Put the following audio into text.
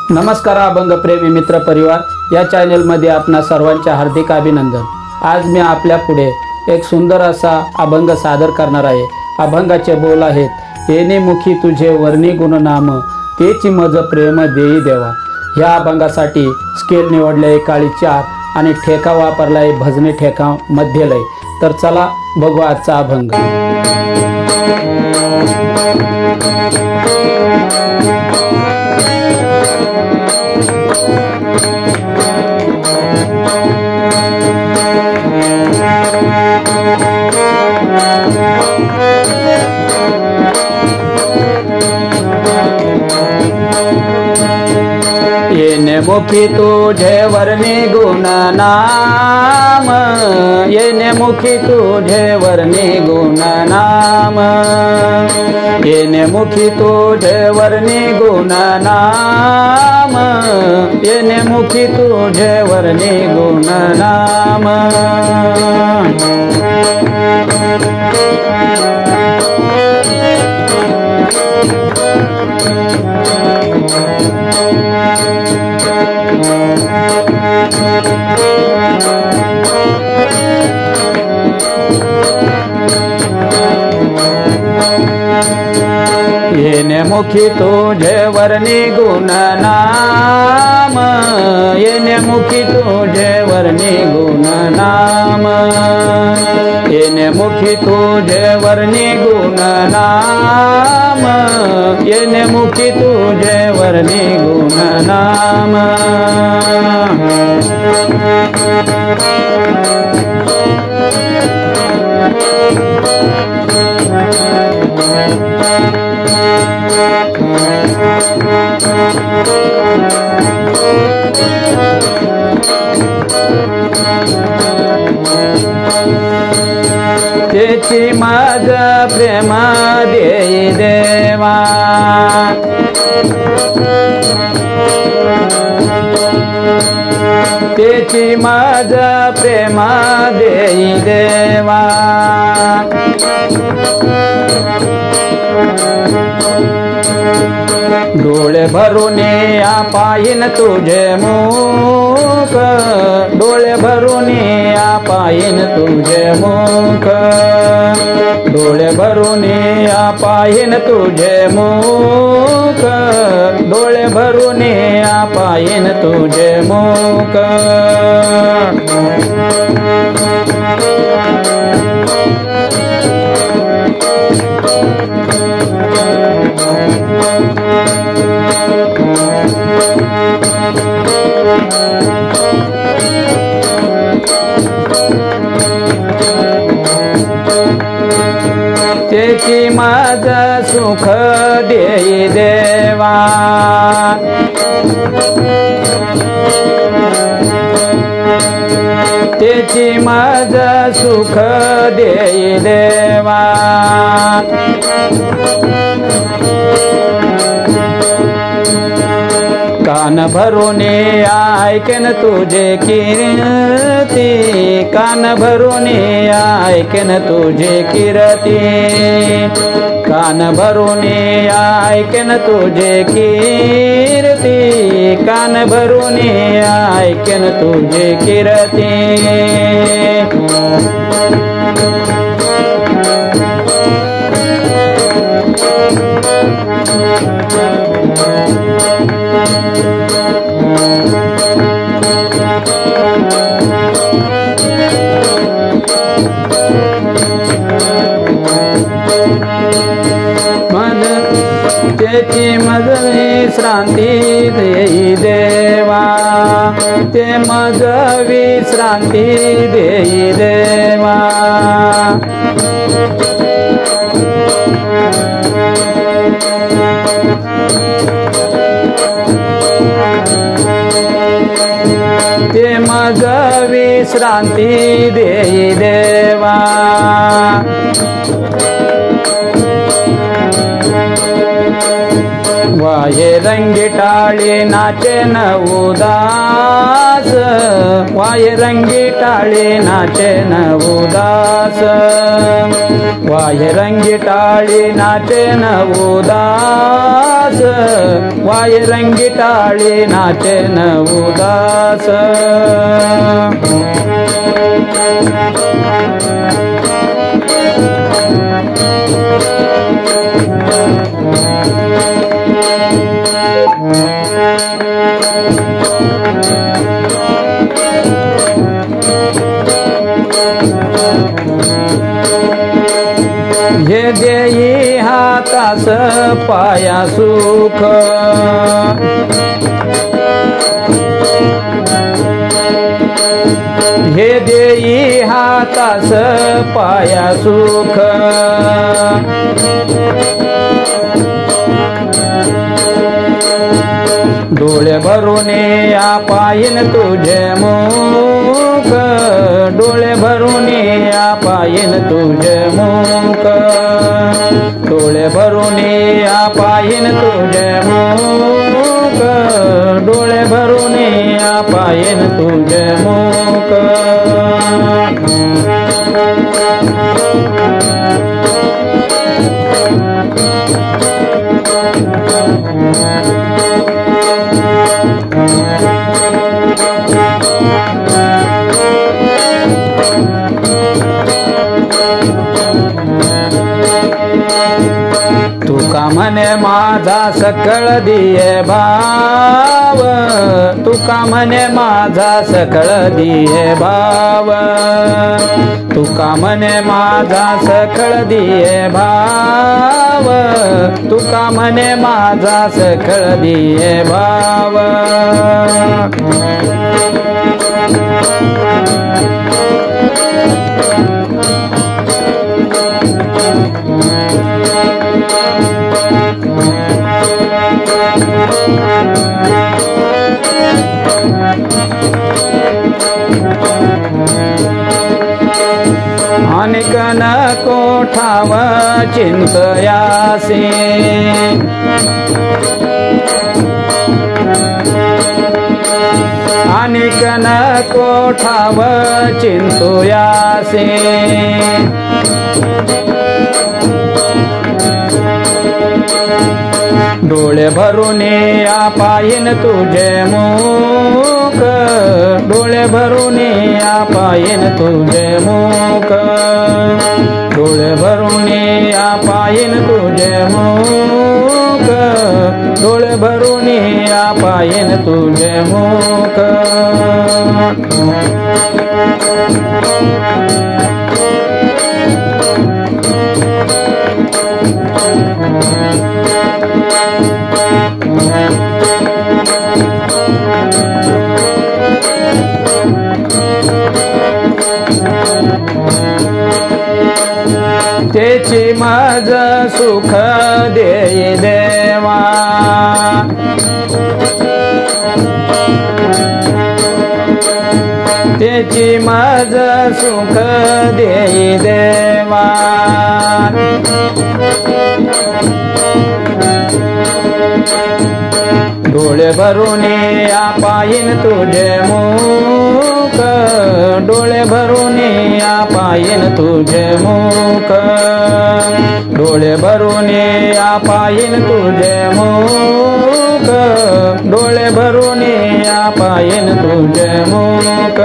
नमस्कार अभंग प्रेमी मित्र परिवार या चॅनलमध्ये आपणा सर्वांचे हार्दिक अभिनंदन। आज मी आपल्या पुढे एक सुंदर असा अभंग सादर करणार आहे। अभंगाचे बोल आहेत, येणे मुखी तुझे वर्णी गुणनाम, तेची मज प्रेम देई देवा। या अभंगासाठी स्केल निवडले काळी 4 आणि ठेका वापरलाय भजनी ठेका मध्य लय। तर चला बघू आजचा अभंग। येणे मुखी तुझे वर्णी गुण नाम, येणे मुखी तुझे वर्णी गुण नाम, येणे मुखी तुझे वर्णी गुण नाम, येणे मुखी तुझे वर्णी गुण नाम। येणे मुखी तुझे वर्णी गुण नाम, येणे मुखी तुझे वर्णी गुण नाम, येणे मुखी तुझे वर्णी गुण नाम, येणे मुखी तुझे वर्णी गुण नाम। तेची मज प्रेम देई देवा, तेची मज प्रेम देई देवा। डोळे भरून पाहिन तुझे मुख, डोळे भरून पाहिन तुझे मुख, डोळे भरून पाहिन तुझे मुख, डोळे भरून पाहिन तुझे मुख। तेची मज सुख देई देवा, तेची मज सुख देई देवा। कान भरून ऐकेन तुझे कीर्ती, कान भरून ऐकेन तुझे कीर्ती, कान भरून ऐकेन तुझे कीर्ती, कान भरून ऐकेन तुझे कीर्ती। तेची मज विश्रांती देई देवा, ते मज विश्रांती देई देवा। ते मज विश्रांती देई देवा। वाहे रंगी टाळी नाचे न उदास, वाहे रंगी टाळी नाचे न उदास, वाहे रंगी टाळी नाचे न उदास, वाहे रंगी टाळी नाचे न उदास। हे देई हातास पाया सुख, हे देई हातास पाया सुख, डोळे भरून या पायीन तुझे मुख, डोळे भरून या पायीन तुझे मुख, डोळे भरून या पायीन तुझे मुख, डोळे भरून या पायीन तुझे मुख। तुका म्हणे माझा सकळ दिये भाव, तुका म्हणे माझा सकळ दिये भाव, तुका म्हणे माझा सकळ दिये भाव, तुका म्हणे माझा सकळ दिये भाव। अनेक नको ठाव चिंतयासी, अनेक नको ठाव चिंतयासी, डोळे भरून या पायीन तुझे मुख, डोळे भरून या पायीन तुझे मुख, डोळे भरून या पायीन तुझे मुख, डोळे भरून या पायीन तुझे मुख। तेची मज सुख देई देवा, तेची मज सुख देई देवा, डोळे भरून या पायीन तुझे मुख, डोळे भरून या पायीन तुझे मुख, डोळे भरून या पायीन तुझे मुख, डोळे भरून या पायीन तुझे मुख।